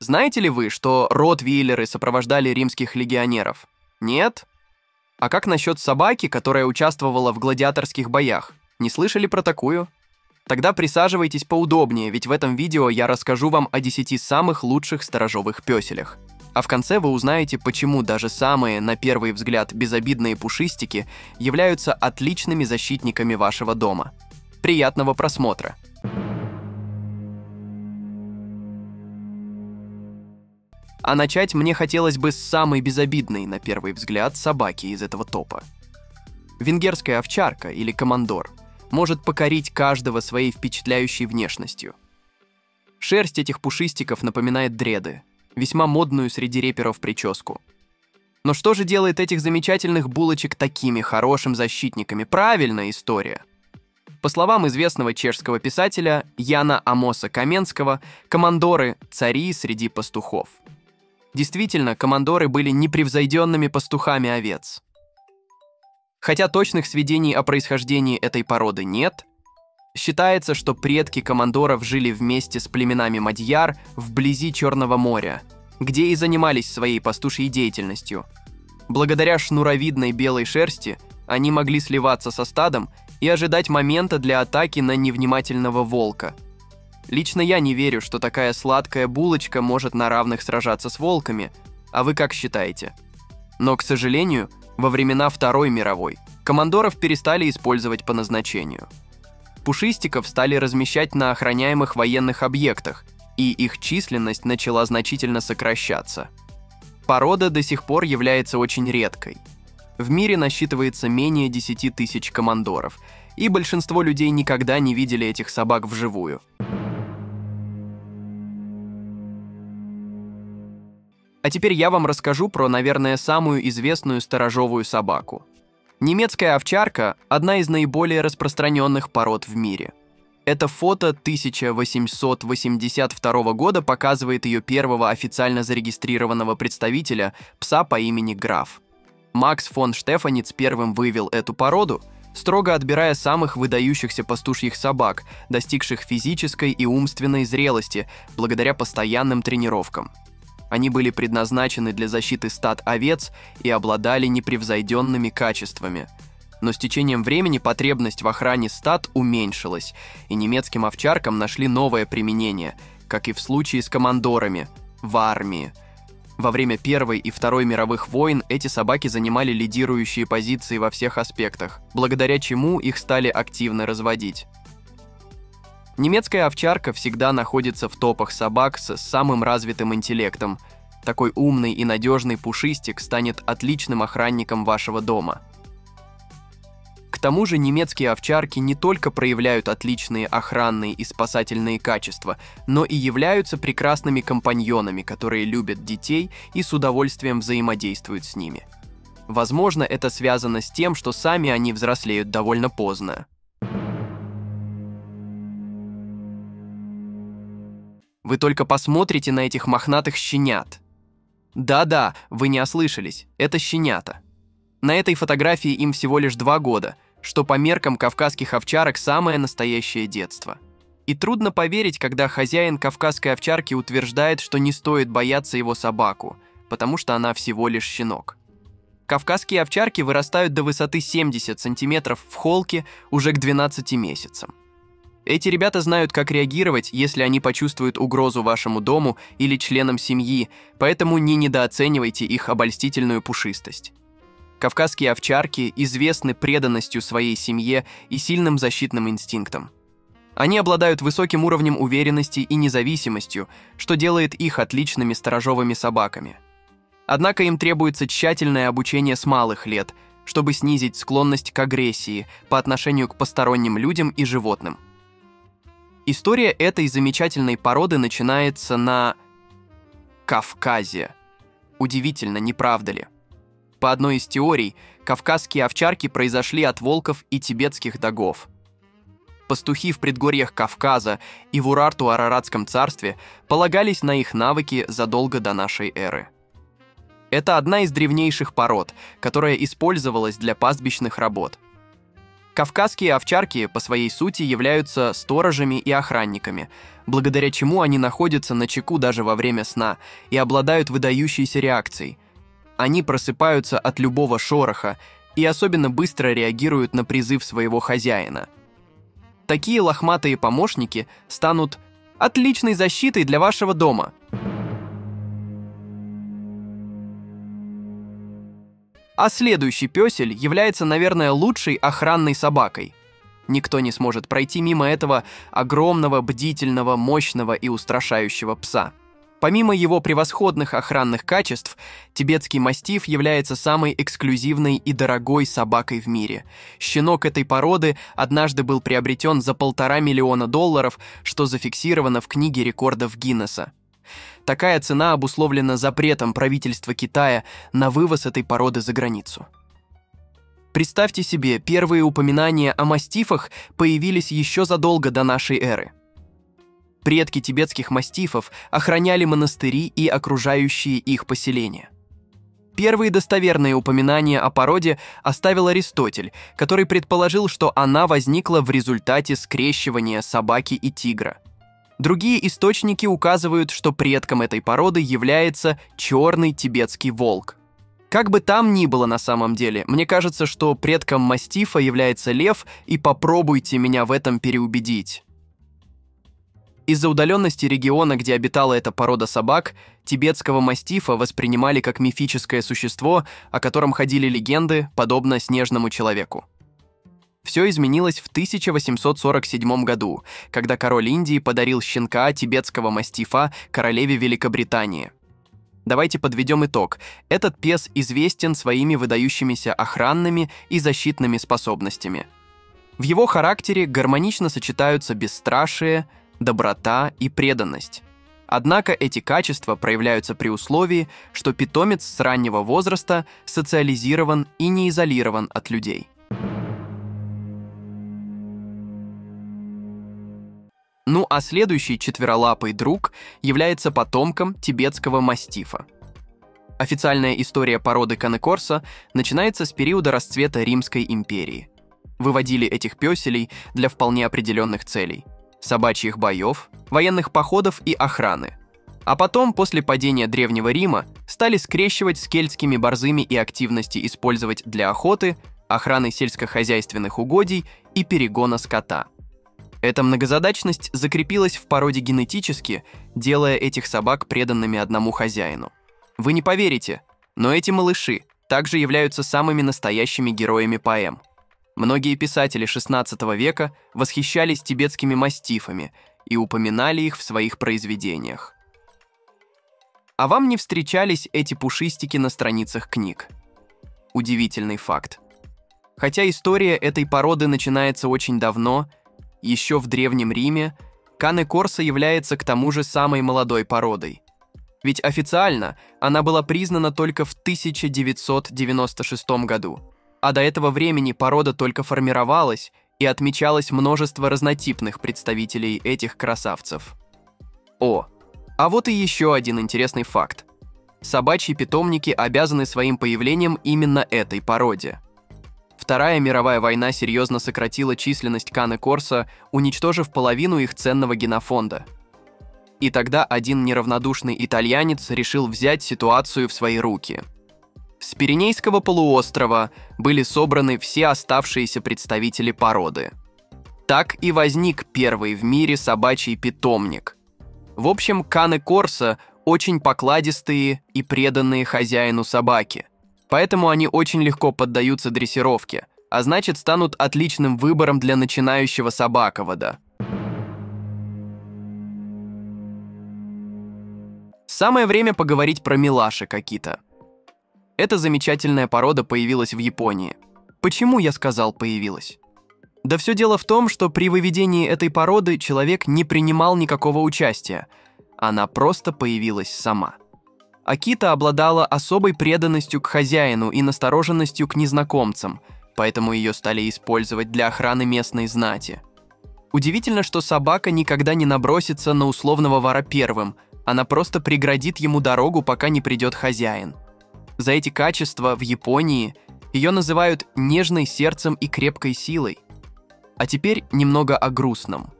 Знаете ли вы, что ротвейлеры сопровождали римских легионеров? Нет? А как насчет собаки, которая участвовала в гладиаторских боях? Не слышали про такую? Тогда присаживайтесь поудобнее, ведь в этом видео я расскажу вам о 10 самых лучших сторожовых пёселях. А в конце вы узнаете, почему даже самые, на первый взгляд, безобидные пушистики являются отличными защитниками вашего дома. Приятного просмотра! А начать мне хотелось бы с самой безобидной, на первый взгляд, собаки из этого топа. Венгерская овчарка, или командор, может покорить каждого своей впечатляющей внешностью. Шерсть этих пушистиков напоминает дреды, весьма модную среди реперов прическу. Но что же делает этих замечательных булочек такими хорошими защитниками? Правильная история. По словам известного чешского писателя Яна Амоса Каменского, командоры – цари среди пастухов. Действительно, командоры были непревзойденными пастухами овец. Хотя точных сведений о происхождении этой породы нет, считается, что предки командоров жили вместе с племенами мадьяр вблизи Черного моря, где и занимались своей пастушьей деятельностью. Благодаря шнуровидной белой шерсти они могли сливаться со стадом и ожидать момента для атаки на невнимательного волка. Лично я не верю, что такая сладкая булочка может на равных сражаться с волками, а вы как считаете? Но, к сожалению, во времена Второй мировой командоров перестали использовать по назначению. Пушистиков стали размещать на охраняемых военных объектах, и их численность начала значительно сокращаться. Порода до сих пор является очень редкой. В мире насчитывается менее 10 тысяч командоров, и большинство людей никогда не видели этих собак вживую. А теперь я вам расскажу про, наверное, самую известную сторожовую собаку. Немецкая овчарка – одна из наиболее распространенных пород в мире. Это фото 1882 года показывает ее первого официально зарегистрированного представителя, пса по имени Граф. Макс фон Штефаниц первым вывел эту породу, строго отбирая самых выдающихся пастушьих собак, достигших физической и умственной зрелости благодаря постоянным тренировкам. Они были предназначены для защиты стад овец и обладали непревзойденными качествами. Но с течением времени потребность в охране стад уменьшилась, и немецким овчаркам нашли новое применение, как и в случае с командорами, в армии. Во время Первой и Второй мировых войн эти собаки занимали лидирующие позиции во всех аспектах, благодаря чему их стали активно разводить. Немецкая овчарка всегда находится в топах собак с самым развитым интеллектом. Такой умный и надежный пушистик станет отличным охранником вашего дома. К тому же немецкие овчарки не только проявляют отличные охранные и спасательные качества, но и являются прекрасными компаньонами, которые любят детей и с удовольствием взаимодействуют с ними. Возможно, это связано с тем, что сами они взрослеют довольно поздно. Вы только посмотрите на этих мохнатых щенят. Да-да, вы не ослышались, это щенята. На этой фотографии им всего лишь 2 года, что по меркам кавказских овчарок самое настоящее детство. И трудно поверить, когда хозяин кавказской овчарки утверждает, что не стоит бояться его собаку, потому что она всего лишь щенок. Кавказские овчарки вырастают до высоты 70 сантиметров в холке уже к 12 месяцам. Эти ребята знают, как реагировать, если они почувствуют угрозу вашему дому или членам семьи, поэтому не недооценивайте их обольстительную пушистость. Кавказские овчарки известны преданностью своей семье и сильным защитным инстинктом. Они обладают высоким уровнем уверенности и независимостью, что делает их отличными сторожовыми собаками. Однако им требуется тщательное обучение с малых лет, чтобы снизить склонность к агрессии по отношению к посторонним людям и животным. История этой замечательной породы начинается на Кавказе. Удивительно, не правда ли? По одной из теорий, кавказские овчарки произошли от волков и тибетских догов. Пастухи в предгорьях Кавказа и в Урарту-Араратском царстве полагались на их навыки задолго до нашей эры. Это одна из древнейших пород, которая использовалась для пастбищных работ. Кавказские овчарки по своей сути являются сторожами и охранниками, благодаря чему они находятся начеку даже во время сна и обладают выдающейся реакцией. Они просыпаются от любого шороха и особенно быстро реагируют на призыв своего хозяина. Такие лохматые помощники станут отличной защитой для вашего дома. А следующий пёсель является, наверное, лучшей охранной собакой. Никто не сможет пройти мимо этого огромного, бдительного, мощного и устрашающего пса. Помимо его превосходных охранных качеств, тибетский мастиф является самой эксклюзивной и дорогой собакой в мире. Щенок этой породы однажды был приобретен за $1,5 миллиона, что зафиксировано в книге рекордов Гиннесса. Такая цена обусловлена запретом правительства Китая на вывоз этой породы за границу. Представьте себе, первые упоминания о мастифах появились еще задолго до нашей эры. Предки тибетских мастифов охраняли монастыри и окружающие их поселения. Первые достоверные упоминания о породе оставил Аристотель, который предположил, что она возникла в результате скрещивания собаки и тигра. Другие источники указывают, что предком этой породы является черный тибетский волк. Как бы там ни было на самом деле, мне кажется, что предком мастифа является лев, и попробуйте меня в этом переубедить. Из-за удаленности региона, где обитала эта порода собак, тибетского мастифа воспринимали как мифическое существо, о котором ходили легенды, подобно снежному человеку. Все изменилось в 1847 году, когда король Индии подарил щенка тибетского мастифа королеве Великобритании. Давайте подведем итог. Этот пес известен своими выдающимися охранными и защитными способностями. В его характере гармонично сочетаются бесстрашие, доброта и преданность. Однако эти качества проявляются при условии, что питомец с раннего возраста социализирован и не изолирован от людей. Ну а следующий четверолапый друг является потомком тибетского мастифа. Официальная история породы Канекорсо начинается с периода расцвета Римской империи. Выводили этих пёселей для вполне определенных целей – собачьих боев, военных походов и охраны. А потом, после падения Древнего Рима, стали скрещивать с кельтскими борзыми и активности использовать для охоты, охраны сельскохозяйственных угодий и перегона скота. Эта многозадачность закрепилась в породе генетически, делая этих собак преданными одному хозяину. Вы не поверите, но эти малыши также являются самыми настоящими героями поэм. Многие писатели XVI века восхищались тибетскими мастифами и упоминали их в своих произведениях. А вам не встречались эти пушистики на страницах книг? Удивительный факт. Хотя история этой породы начинается очень давно, еще в Древнем Риме, Канекорсо является к тому же самой молодой породой. Ведь официально она была признана только в 1996 году, а до этого времени порода только формировалась и отмечалось множество разнотипных представителей этих красавцев. А вот и еще один интересный факт. Собачьи питомники обязаны своим появлением именно этой породе. Вторая мировая война серьезно сократила численность Канекорсо, уничтожив половину их ценного генофонда. И тогда один неравнодушный итальянец решил взять ситуацию в свои руки. С Пиренейского полуострова были собраны все оставшиеся представители породы. Так и возник первый в мире собачий питомник. В общем, Канекорсо очень покладистые и преданные хозяину собаки. Поэтому они очень легко поддаются дрессировке, а значит, станут отличным выбором для начинающего собаковода. Самое время поговорить про милашек Акита. Эта замечательная порода появилась в Японии. Почему я сказал «появилась»? Да все дело в том, что при выведении этой породы человек не принимал никакого участия. Она просто появилась сама. Акита обладала особой преданностью к хозяину и настороженностью к незнакомцам, поэтому ее стали использовать для охраны местной знати. Удивительно, что собака никогда не набросится на условного вора первым, она просто преградит ему дорогу, пока не придет хозяин. За эти качества в Японии ее называют нежной сердцем и крепкой силой. А теперь немного о грустном.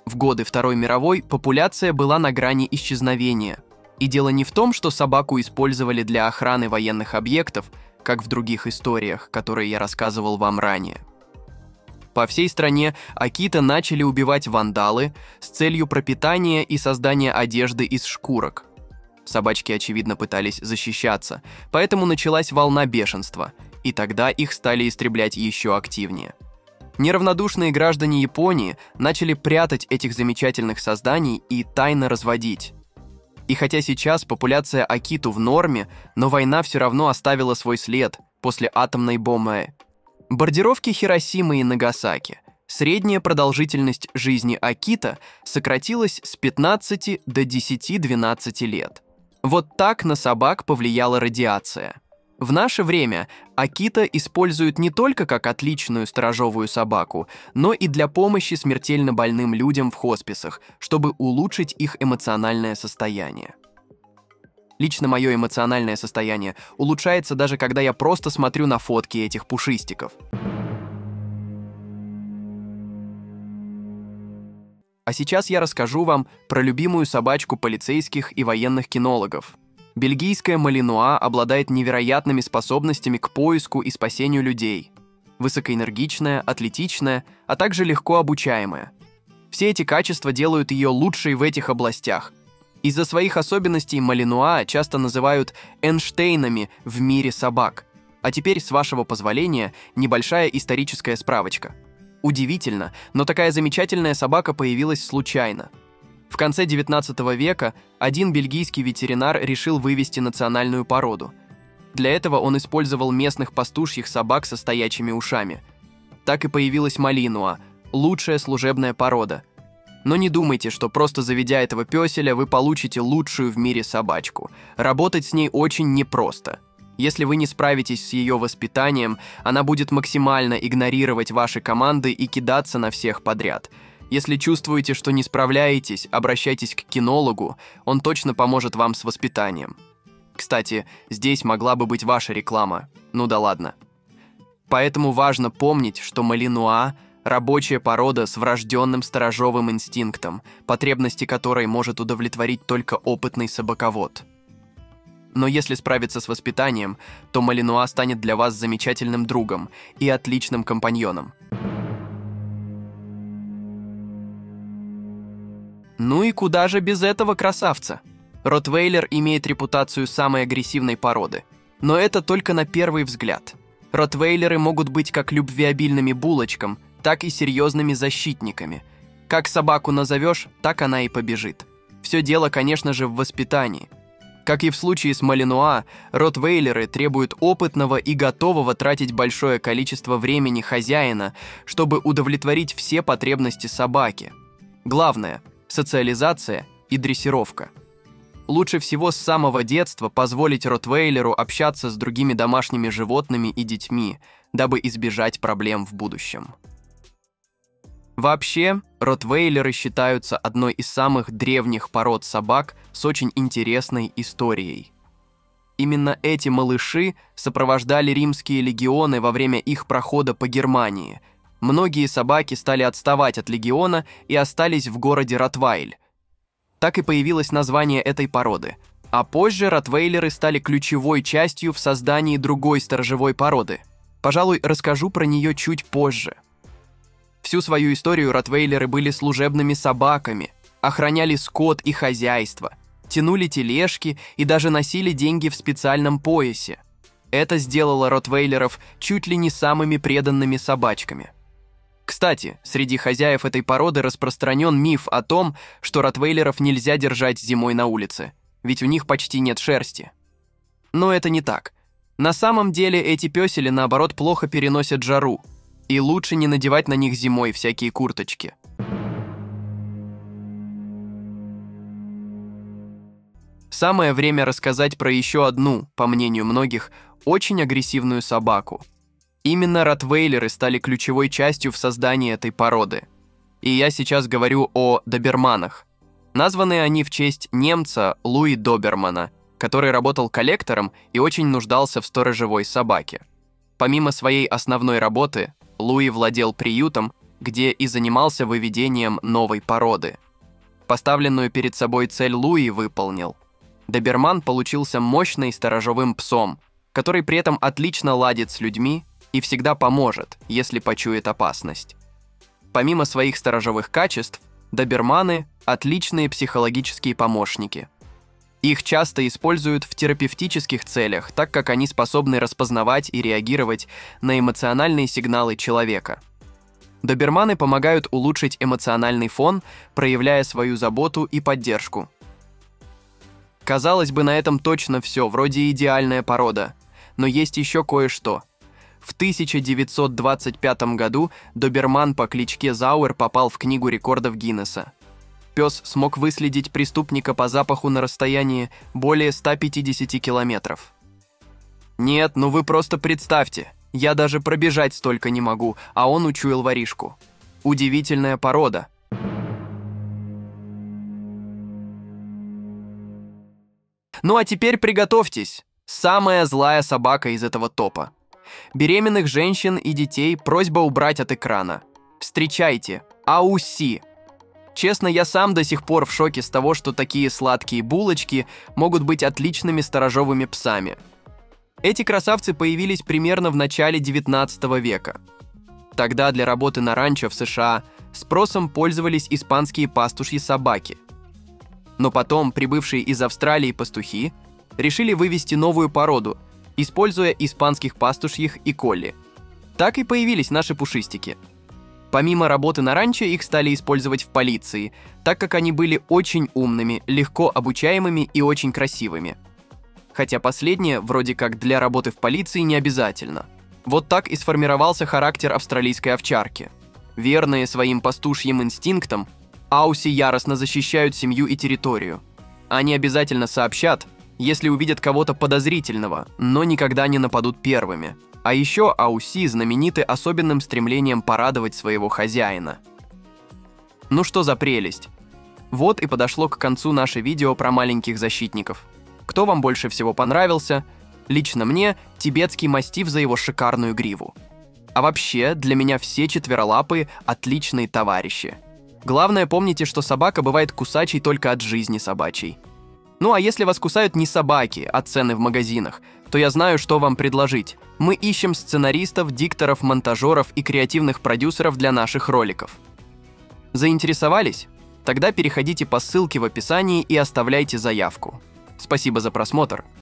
В годы Второй мировой популяция была на грани исчезновения. И дело не в том, что собаку использовали для охраны военных объектов, как в других историях, которые я рассказывал вам ранее. По всей стране акита начали убивать вандалы с целью пропитания и создания одежды из шкурок. Собачки, очевидно, пытались защищаться, поэтому началась волна бешенства, и тогда их стали истреблять еще активнее. Неравнодушные граждане Японии начали прятать этих замечательных созданий и тайно разводить. И хотя сейчас популяция акиту в норме, но война все равно оставила свой след после атомной бомбы. Бомбардировки Хиросимы и Нагасаки. Средняя продолжительность жизни акита сократилась с 15 до 10-12 лет. Вот так на собак повлияла радиация. В наше время акита используют не только как отличную сторожевую собаку, но и для помощи смертельно больным людям в хосписах, чтобы улучшить их эмоциональное состояние. Лично мое эмоциональное состояние улучшается даже когда я просто смотрю на фотки этих пушистиков. А сейчас я расскажу вам про любимую собачку полицейских и военных кинологов. Бельгийская малинуа обладает невероятными способностями к поиску и спасению людей. Высокоэнергичная, атлетичная, а также легко обучаемая. Все эти качества делают ее лучшей в этих областях. Из-за своих особенностей малинуа часто называют Эйнштейнами в мире собак. А теперь, с вашего позволения, небольшая историческая справочка. Удивительно, но такая замечательная собака появилась случайно. В конце XIX века один бельгийский ветеринар решил вывести национальную породу. Для этого он использовал местных пастушьих собак со стоячими ушами. Так и появилась малинуа – лучшая служебная порода. Но не думайте, что просто заведя этого пёселя, вы получите лучшую в мире собачку. Работать с ней очень непросто. Если вы не справитесь с ее воспитанием, она будет максимально игнорировать ваши команды и кидаться на всех подряд. Если чувствуете, что не справляетесь, обращайтесь к кинологу, он точно поможет вам с воспитанием. Кстати, здесь могла бы быть ваша реклама. Ну да ладно. Поэтому важно помнить, что малинуа – рабочая порода с врожденным сторожевым инстинктом, потребности которой может удовлетворить только опытный собаковод. Но если справиться с воспитанием, то малинуа станет для вас замечательным другом и отличным компаньоном. Ну и куда же без этого красавца? Ротвейлер имеет репутацию самой агрессивной породы. Но это только на первый взгляд. Ротвейлеры могут быть как любвеобильными булочками, так и серьезными защитниками. Как собаку назовешь, так она и побежит. Все дело, конечно же, в воспитании. Как и в случае с малинуа, ротвейлеры требуют опытного и готового тратить большое количество времени хозяина, чтобы удовлетворить все потребности собаки. Главное – социализация и дрессировка. Лучше всего с самого детства позволить ротвейлеру общаться с другими домашними животными и детьми, дабы избежать проблем в будущем. Вообще, ротвейлеры считаются одной из самых древних пород собак с очень интересной историей. Именно эти малыши сопровождали римские легионы во время их прохода по Германии. Многие собаки стали отставать от легиона и остались в городе Ротвейль. Так и появилось название этой породы. А позже ротвейлеры стали ключевой частью в создании другой сторожевой породы. Пожалуй, расскажу про нее чуть позже. Всю свою историю ротвейлеры были служебными собаками, охраняли скот и хозяйство, тянули тележки и даже носили деньги в специальном поясе. Это сделало ротвейлеров чуть ли не самыми преданными собачками. Кстати, среди хозяев этой породы распространен миф о том, что ротвейлеров нельзя держать зимой на улице, ведь у них почти нет шерсти. Но это не так. На самом деле эти пёсели, наоборот, плохо переносят жару, и лучше не надевать на них зимой всякие курточки. Самое время рассказать про еще одну, по мнению многих, очень агрессивную собаку. Именно ротвейлеры стали ключевой частью в создании этой породы. И я сейчас говорю о доберманах. Названы они в честь немца Луи Добермана, который работал коллектором и очень нуждался в сторожевой собаке. Помимо своей основной работы, Луи владел приютом, где и занимался выведением новой породы. Поставленную перед собой цель Луи выполнил. Доберман получился мощным сторожевым псом, который при этом отлично ладит с людьми и всегда поможет, если почует опасность. Помимо своих сторожевых качеств, доберманы – отличные психологические помощники. Их часто используют в терапевтических целях, так как они способны распознавать и реагировать на эмоциональные сигналы человека. Доберманы помогают улучшить эмоциональный фон, проявляя свою заботу и поддержку. Казалось бы, на этом точно все, вроде идеальная порода. Но есть еще кое-что. В 1925 году доберман по кличке Зауэр попал в Книгу рекордов Гиннесса. Пес смог выследить преступника по запаху на расстоянии более 150 километров. Нет, ну вы просто представьте, я даже пробежать столько не могу, а он учуял воришку. Удивительная порода. Ну а теперь приготовьтесь. Самая злая собака из этого топа. Беременных женщин и детей просьба убрать от экрана. Встречайте, Ауси. Честно, я сам до сих пор в шоке с того, что такие сладкие булочки могут быть отличными сторожевыми псами. Эти красавцы появились примерно в начале 19 века. Тогда для работы на ранчо в США спросом пользовались испанские пастушьи собаки. Но потом прибывшие из Австралии пастухи решили вывести новую породу, используя испанских пастушьих и колли. Так и появились наши пушистики. Помимо работы на ранчо, их стали использовать в полиции, так как они были очень умными, легко обучаемыми и очень красивыми. Хотя последнее, вроде как для работы в полиции, не обязательно. Вот так и сформировался характер австралийской овчарки. Верные своим пастушьим инстинктам, ауси яростно защищают семью и территорию. Они обязательно сообщат, если увидят кого-то подозрительного, но никогда не нападут первыми. А еще ауси знамениты особенным стремлением порадовать своего хозяина. Ну что за прелесть! Вот и подошло к концу наше видео про маленьких защитников. Кто вам больше всего понравился? Лично мне тибетский мастиф за его шикарную гриву. А вообще, для меня все четверолапые – отличные товарищи. Главное, помните, что собака бывает кусачей только от жизни собачьей. Ну а если вас кусают не собаки, а цены в магазинах, то я знаю, что вам предложить. Мы ищем сценаристов, дикторов, монтажеров и креативных продюсеров для наших роликов. Заинтересовались? Тогда переходите по ссылке в описании и оставляйте заявку. Спасибо за просмотр.